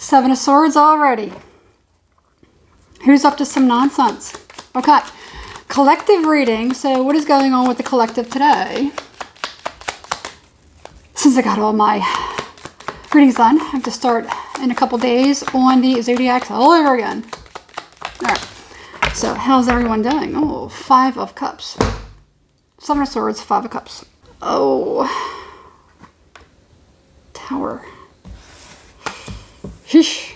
Seven of Swords already. Who's up to some nonsense? Okay. Collective reading. So what is going on with the collective today? Since I got all my readings done, I have to start in a couple days on the zodiacs all over again. All right. So how's everyone doing? Oh, 5 of Cups. 7 of Swords, 5 of Cups. Oh. Tower. Sheesh.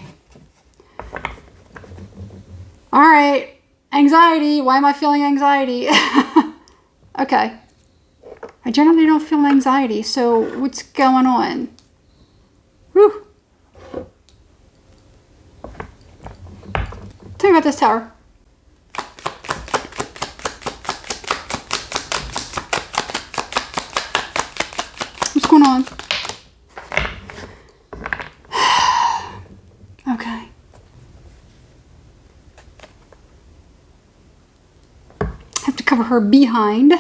All right. Anxiety. Why am I feeling anxiety? Okay. I generally don't feel anxiety, so what's going on? Whew. Tell me about this tower. What's going on? Okay. Have to cover her behind.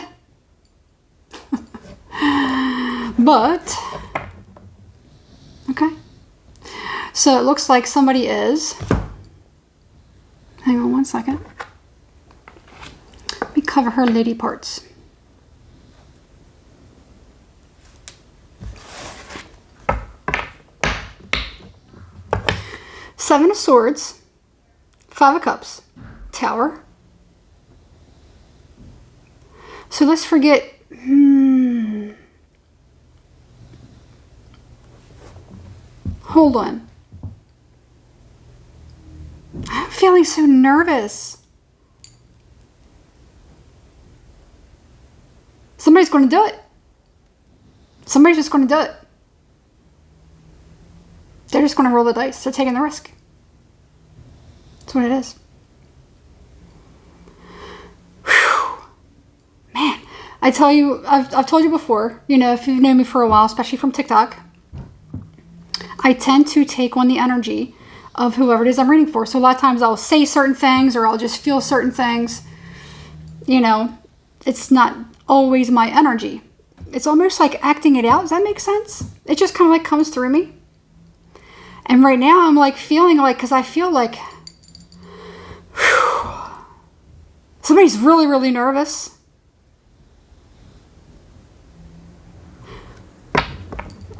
But, okay. So it looks like somebody is. Hang on one second. Let me cover her lady parts. Seven of Swords, 5 of Cups, Tower. So let's forget. Hold on. I'm feeling so nervous. Somebody's going to do it. Somebody's just going to do it. They're just going to roll the dice. They're taking the risk. That's what it is. Whew. Man, I tell you, I've told you before, you know, if you've known me for a while, especially from TikTok, I tend to take on the energy of whoever it is I'm reading for. So a lot of times I'll say certain things or I'll just feel certain things. You know, it's not always my energy. It's almost like acting it out. Does that make sense? It just kind of like comes through me. And right now I'm like feeling like, because I feel like somebody's really, really nervous.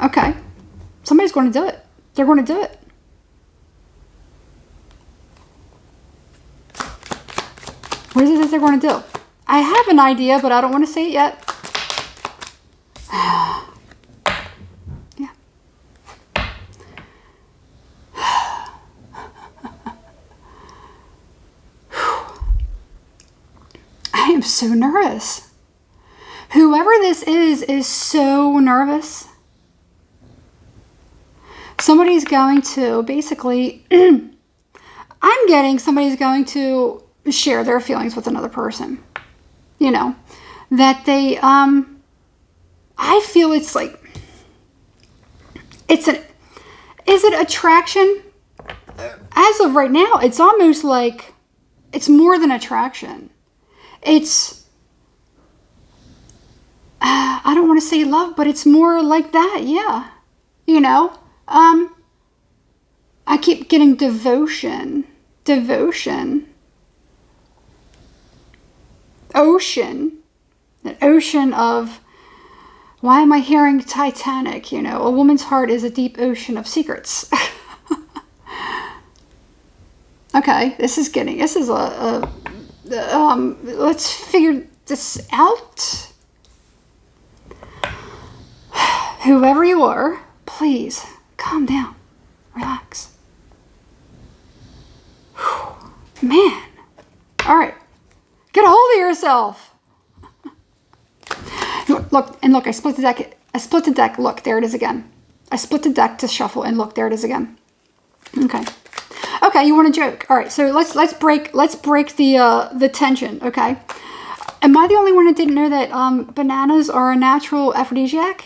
Okay. Somebody's going to do it. They're going to do it. What is it that they're going to do? I have an idea, but I don't want to say it yet. Yeah. I am so nervous. Whoever this is so nervous. Somebody's going to basically, I'm getting somebody's going to share their feelings with another person. You know, that they, I feel it's like, is it attraction? As of right now, it's almost like, it's more than attraction. It's, I don't want to say love, but it's more like that, yeah. You know? I keep getting devotion. Ocean. An ocean of, why am I hearing Titanic? You know, a woman's heart is a deep ocean of secrets. Okay, this is let's figure this out. Whoever you are, please calm down, relax. Whew. Man, all right, get a hold of yourself. Look, I split the deck. Look, there it is again. I split the deck to shuffle, and look, there it is again. Okay, you want to joke? All right, so let's break the tension. Okay, am I the only one that didn't know that bananas are a natural aphrodisiac?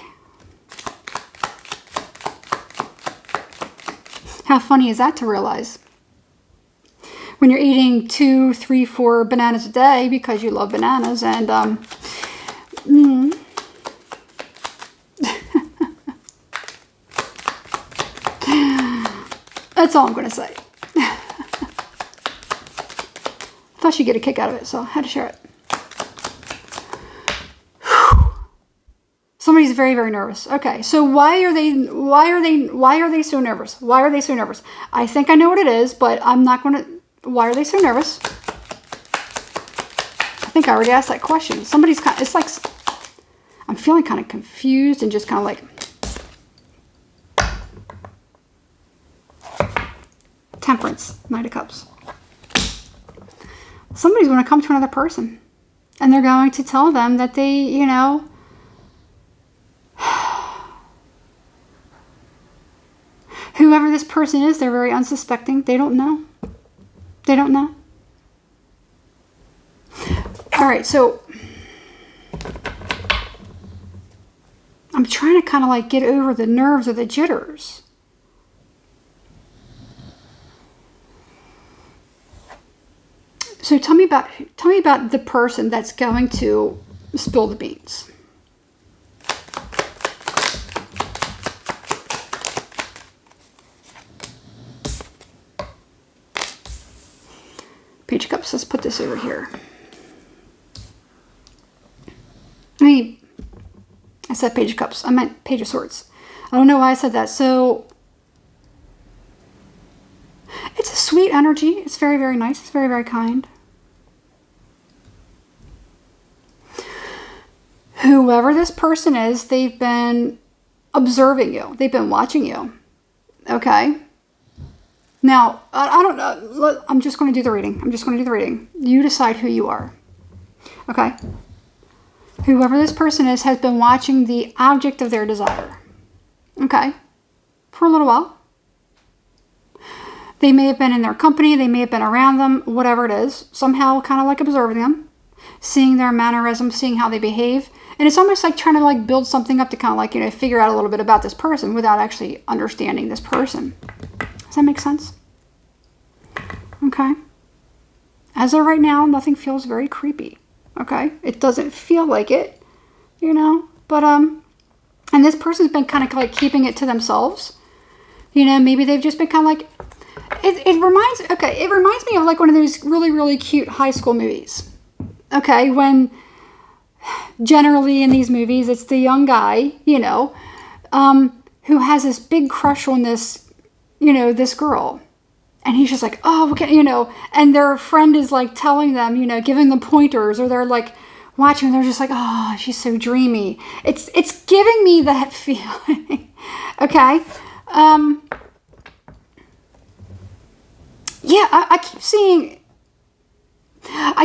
How funny is that to realize? When you're eating 2, 3, 4 bananas a day because you love bananas, and That's all I'm going to say. I thought she'd get a kick out of it, so I had to share it. Somebody's very, very nervous. Okay, so why are they so nervous? Why are they so nervous? I think I know what it is, but I'm not going to. Why are they so nervous? I think I already asked that question. Somebody's kind of, it's like, I'm feeling kind of confused and just kind of like, Temperance, Knight of Cups. Somebody's going to come to another person and they're going to tell them that they, you know, whoever this person is, they're very unsuspecting. They don't know. They don't know. All right, so I'm trying to kind of like get over the nerves or the jitters. So tell me about the person that's going to spill the beans. Page of Cups, let's put this over here. I said Page of Cups. I meant Page of Swords. I don't know why I said that. So it's a sweet energy. It's very, very nice. It's very, very kind. Whoever this person is, they've been observing you. They've been watching you. Okay? Now, I don't know. I'm just going to do the reading. You decide who you are. Okay? Whoever this person is has been watching the object of their desire. Okay? For a little while. They may have been in their company. They may have been around them. Whatever it is. Somehow kind of like observing them. Seeing their mannerisms. Seeing how they behave. And it's almost like trying to like build something up to kind of like, you know, figure out a little bit about this person without actually understanding this person. Does that make sense? Okay. As of right now, nothing feels very creepy. Okay. It doesn't feel like it, you know, but, and this person's been kind of like keeping it to themselves. You know, maybe they've just been kind of like, it reminds me of like one of those really, really cute high school movies. Okay. When generally in these movies, it's the young guy, you know, who has this big crush on this, you know, this girl. And he's just like, oh, okay, you know, and their friend is like telling them, you know, giving them pointers, or they're like watching, they're just like, oh, she's so dreamy. It's giving me that feeling. Okay. Yeah, I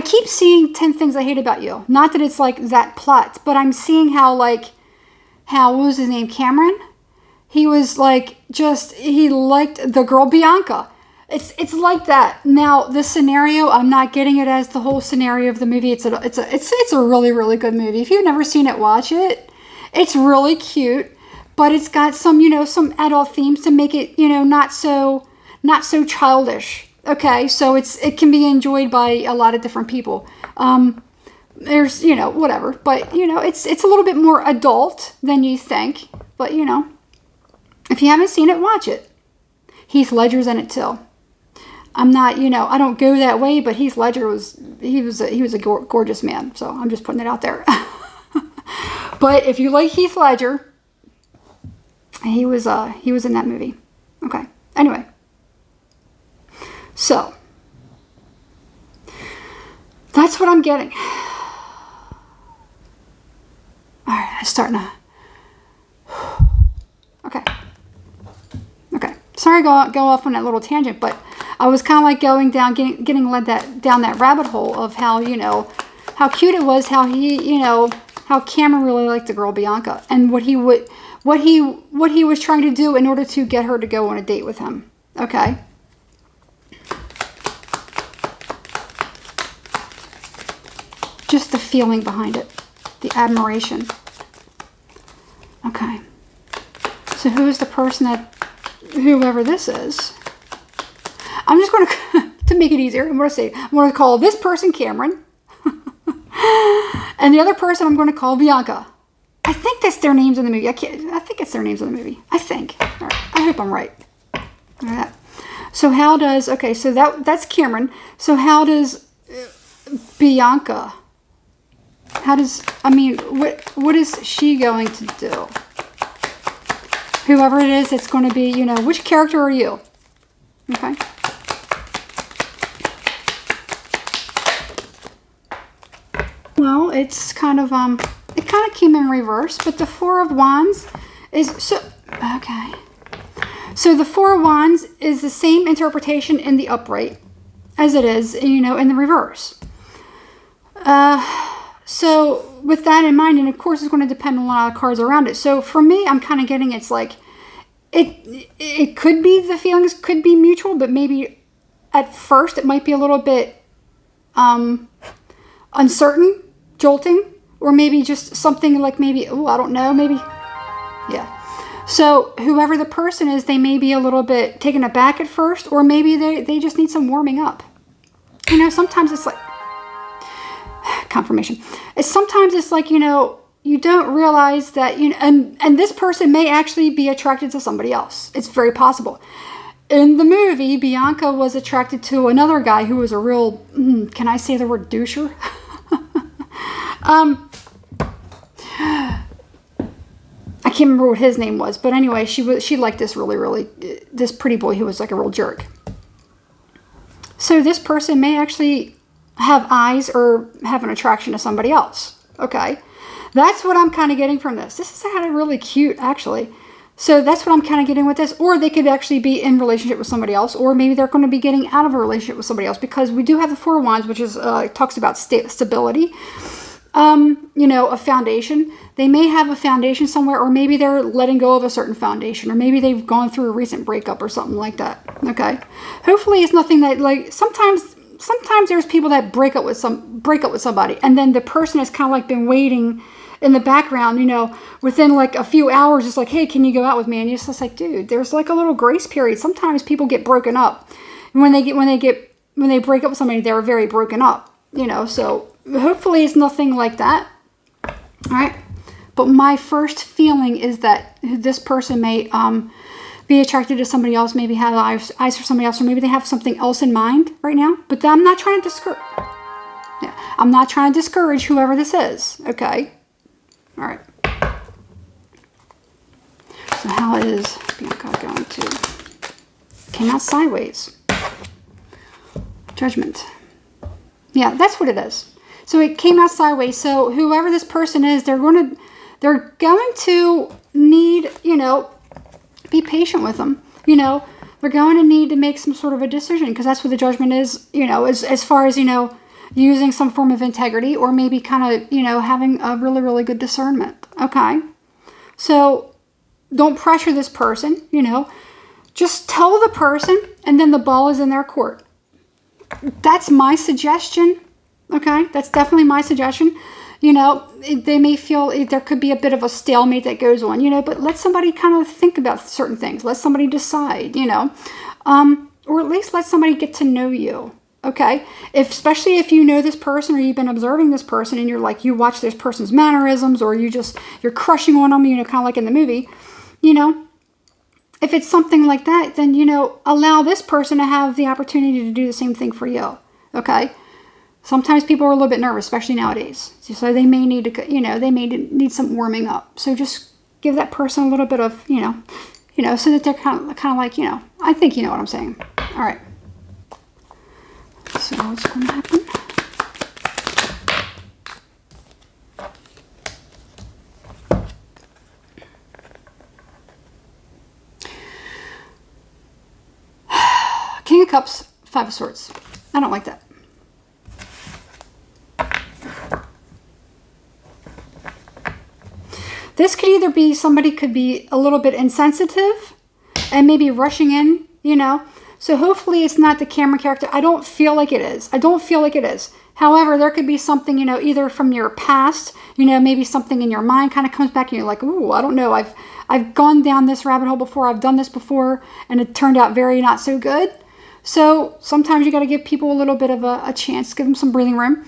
keep seeing 10 Things I Hate About You. Not that it's like that plot, but I'm seeing how what was his name? Cameron? He was like, he liked the girl Bianca. It's like that. Now, the scenario, I'm not getting it as the whole scenario of the movie. It's a really, really good movie. If you've never seen it, watch it. It's really cute, but it's got some, you know, some adult themes to make it, you know, not so childish. Okay, so it can be enjoyed by a lot of different people. There's, you know, whatever, but you know, it's a little bit more adult than you think. But you know, if you haven't seen it, watch it. Heath Ledger's in it too. I'm not, you know, I don't go that way, but Heath Ledger was a gorgeous man. So I'm just putting it out there. But if you like Heath Ledger, he was in that movie. Okay. Anyway. So that's what I'm getting. All right, I'm starting to. Okay. Sorry, go off on that little tangent, but I was kind of like going down, getting led down that rabbit hole of how, you know, how cute it was, how he, you know, how Cameron really liked the girl Bianca, and what he was trying to do in order to get her to go on a date with him. Okay. Just the feeling behind it, the admiration. Okay. So who is the person whoever this is? I'm just going to make it easier, I'm going to call this person Cameron. And the other person I'm going to call Bianca. I think that's their names in the movie. I think it's their names in the movie. I think. All right. I hope I'm right. All right. So how does, okay, so that's Cameron. So how does Bianca, what is she going to do? Whoever it is, it's going to be, you know, which character are you? Okay. Well, it's kind of, it kind of came in reverse, but the Four of Wands is, so, okay. So the Four of Wands is the same interpretation in the upright as it is, you know, in the reverse. So with that in mind, and of course it's going to depend on a lot of cards around it. So for me, I'm kind of getting, it's like, it could be, the feelings could be mutual, but maybe at first it might be a little bit uncertain, jolting, or maybe just something like maybe, oh, I don't know, maybe, yeah. So whoever the person is, they may be a little bit taken aback at first, or maybe they just need some warming up. You know, sometimes it's like, confirmation. Sometimes it's like, you know, you don't realize that, you know, and this person may actually be attracted to somebody else. It's very possible. In the movie, Bianca was attracted to another guy who was a real, can I say the word doucher? I can't remember what his name was, but anyway, she liked this this pretty boy who was like a real jerk. So this person may actually have eyes or have an attraction to somebody else. Okay. That's what I'm kind of getting from this. This is kind of really cute, actually. So that's what I'm kind of getting with this. Or they could actually be in relationship with somebody else, or maybe they're going to be getting out of a relationship with somebody else, because we do have the Four of Wands, which is talks about stability. You know, a foundation. They may have a foundation somewhere, or maybe they're letting go of a certain foundation, or maybe they've gone through a recent breakup or something like that. Okay. Hopefully it's nothing that, like, sometimes there's people that break up with somebody, and then the person has kind of like been waiting in the background, you know, within like a few hours, just like, hey, can you go out with me? And you're just like, dude, there's like a little grace period. Sometimes people get broken up, and when they break up with somebody, they're very broken up, you know. So hopefully it's nothing like that. All right. But my first feeling is that this person may be attracted to somebody else, maybe have eyes for somebody else, or maybe they have something else in mind right now. But I'm not trying to discourage. Yeah, I'm not trying to discourage whoever this is. Okay. All right. So how is Bianca going to? Came out sideways. Judgment. Yeah, that's what it is. So it came out sideways. So whoever this person is, they're going to need, you know, be patient with them. You know, they're going to need to make some sort of a decision, because that's what the Judgment is, you know, as far as, you know, using some form of integrity, or maybe kind of, you know, having a really, really good discernment. Okay. So don't pressure this person, you know, just tell the person, and then the ball is in their court. That's my suggestion. Okay. That's definitely my suggestion. You know, they may feel there could be a bit of a stalemate that goes on, you know, but let somebody kind of think about certain things. Let somebody decide, you know, or at least let somebody get to know you. Okay. Especially if you know this person, or you've been observing this person, and you're like, you watch this person's mannerisms, or you're crushing on them, you know, kind of like in the movie, you know, if it's something like that, then, you know, allow this person to have the opportunity to do the same thing for you. Okay. Sometimes people are a little bit nervous, especially nowadays. So they may need to, you know, they may need some warming up. So just give that person a little bit of, you know, so that they're kind of like, you know, I think you know what I'm saying. All right. So what's going to happen? King of Cups, Five of Swords. I don't like that. This could either be, somebody could be a little bit insensitive and maybe rushing in, you know. So hopefully it's not the Cameron character. I don't feel like it is. I don't feel like it is. However, there could be something, you know, either from your past, you know, maybe something in your mind kind of comes back and you're like, ooh, I don't know. I've gone down this rabbit hole before. I've done this before, and it turned out very not so good. So sometimes you got to give people a little bit of a chance, give them some breathing room.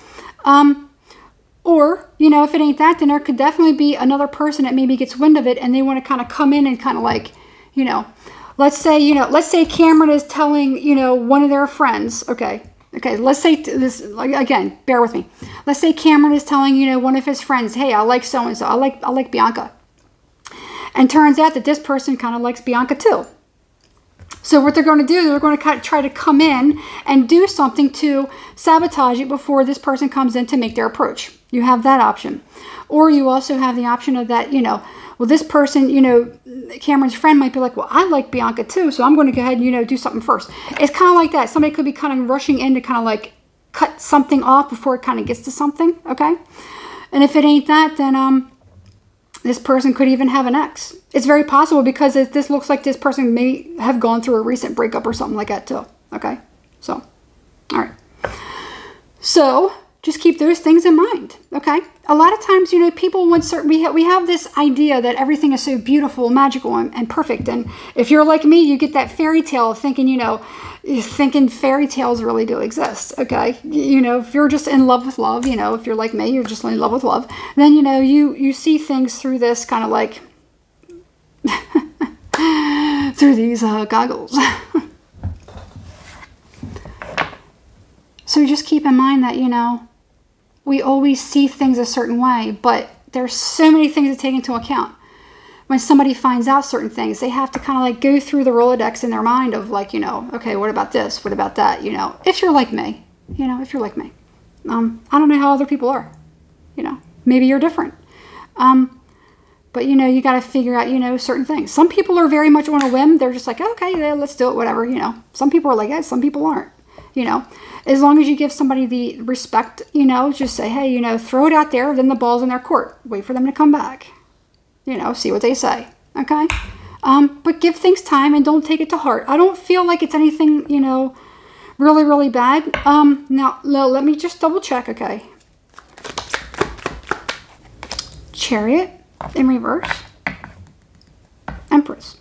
Or, you know, if it ain't that, then there could definitely be another person that maybe gets wind of it, and they want to kind of come in and kind of like, you know, let's say Cameron is telling, one of their friends, okay, let's say this, again, bear with me. Let's say Cameron is telling, one of his friends, hey, I like so-and-so, I like Bianca. And turns out that this person kind of likes Bianca too. So what they're going to do, they're going to try to come in and do something to sabotage it before this person comes in to make their approach. You have that option. Or you also have the option of that, well, this person, Cameron's friend might be like, well, I like Bianca too, so I'm going to go ahead and, do something first. It's kind of like that. Somebody could be kind of rushing in to kind of like cut something off before it kind of gets to something, okay? And if it ain't that, then this person could even have an ex. It's very possible because this looks like this person may have gone through a recent breakup or something like that too, okay? So, all right. So, just keep those things in mind, okay? A lot of times, people want certain, we have this idea that everything is so beautiful, magical, and perfect. And if you're like me, you get that fairy tale thinking, thinking fairy tales really do exist, okay? If you're just in love with love, if you're like me, you're just in love with love, then, you see things through this kind of like, through these goggles. So just keep in mind that, we always see things a certain way, but there's so many things to take into account. When somebody finds out certain things, they have to kind of like go through the Rolodex in their mind of like, okay, what about this? What about that? If you're like me, if you're like me. I don't know how other people are, maybe you're different. But, you got to figure out, certain things. Some people are very much on a whim. They're just like, okay, yeah, let's do it, whatever, Some people are like that. Some people aren't, As long as you give somebody the respect, just say, hey, throw it out there, then the ball's in their court. Wait for them to come back. See what they say, okay? But give things time and don't take it to heart. I don't feel like it's anything, really, really bad. Now, let me just double check, okay? Chariot in reverse. Empress.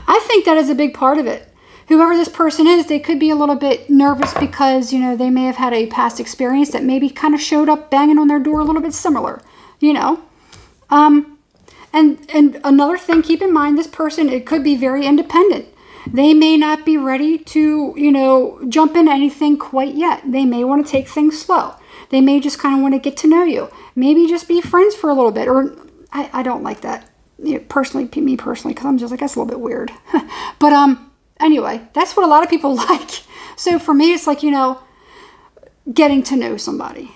I think that is a big part of it. Whoever this person is, they could be a little bit nervous because, they may have had a past experience that maybe kind of showed up banging on their door a little bit similar, And another thing, keep in mind, this person, it could be very independent. They may not be ready to, jump into anything quite yet. They may want to take things slow. They may just kind of want to get to know you. Maybe just be friends for a little bit. Or I don't like that, me personally, because I'm just like, that's a little bit weird. But anyway, that's what a lot of people like. So for me, it's like, getting to know somebody.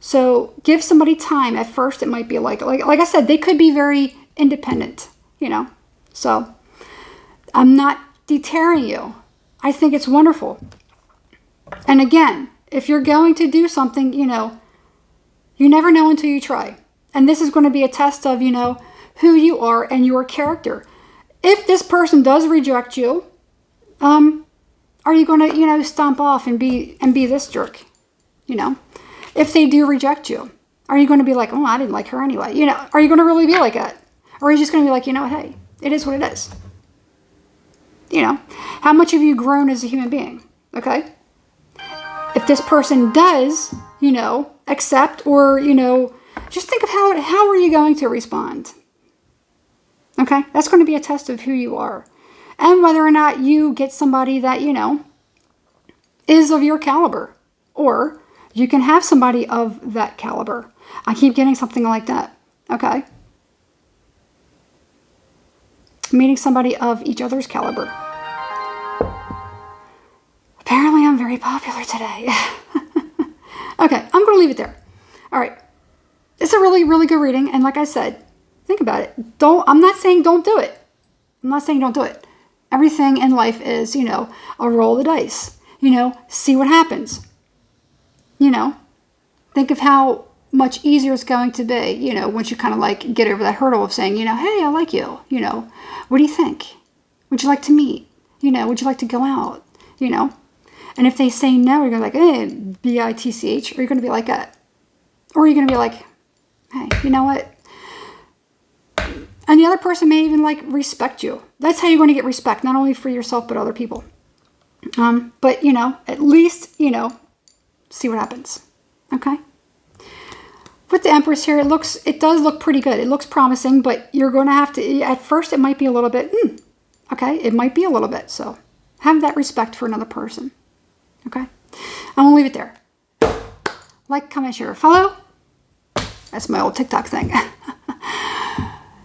So give somebody time. At first, it might be like I said, they could be very independent, So I'm not deterring you. I think it's wonderful. And again, if you're going to do something, you never know until you try. And this is going to be a test of, who you are and your character. If this person does reject you, are you going to, stomp off and be this jerk? If they do reject you, are you going to be like, oh, I didn't like her anyway? Are you going to really be like that? Or are you just going to be like, hey, it is what it is? How much have you grown as a human being? Okay. If this person does, accept or, just think of how are you going to respond? Okay. That's going to be a test of who you are and whether or not you get somebody that, is of your caliber, or you can have somebody of that caliber. I keep getting something like that. Okay. Meeting somebody of each other's caliber. Apparently I'm very popular today. Okay, I'm going to leave it there. All right. It's a really, really good reading. And like I said, think about it. I'm not saying don't do it. Everything in life is, a roll of the dice. See what happens. Think of how much easier it's going to be, once you kind of like get over that hurdle of saying, hey, I like you, what do you think? Would you like to meet? Would you like to go out? And if they say no, you're going to be like, bitch, or you're going to be like that. Or you're going to be like, hey, you know what? And the other person may even like respect you. That's how you're going to get respect, not only for yourself, but other people. But, at least, see what happens. Okay? with the Empress here, it does look pretty good. It looks promising, but you're going to have to, at first it might be a little bit, okay, it might be a little bit. So have that respect for another person. Okay, I'm going to leave it there. Like, comment, share, follow. That's my old TikTok thing.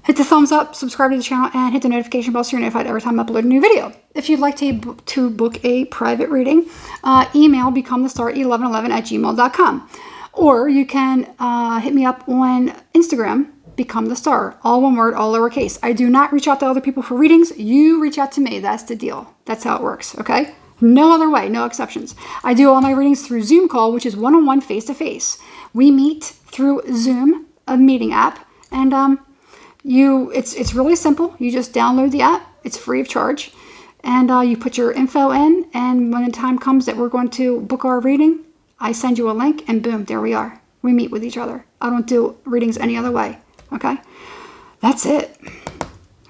Hit the thumbs up, subscribe to the channel, and hit the notification bell so you're notified every time I upload a new video. If you'd like to book a private reading, email becomethestar1111@gmail.com. Or you can hit me up on Instagram, Become the Star. All one word, all lowercase. I do not reach out to other people for readings. You reach out to me. That's the deal. That's how it works, okay? No other way, no exceptions. I do all my readings through Zoom call, which is one-on-one, face-to-face. We meet through Zoom, a meeting app, and it's really simple. You just download the app. It's free of charge. And you put your info in, and when the time comes that we're going to book our reading, I send you a link, and boom, there we are. We meet with each other. I don't do readings any other way, okay? That's it.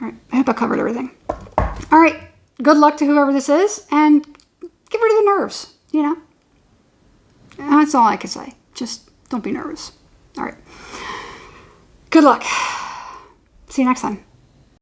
All right, I hope I covered everything. All right, good luck to whoever this is, and get rid of the nerves, you know? That's all I can say. Just don't be nervous. All right. Good luck. See you next time.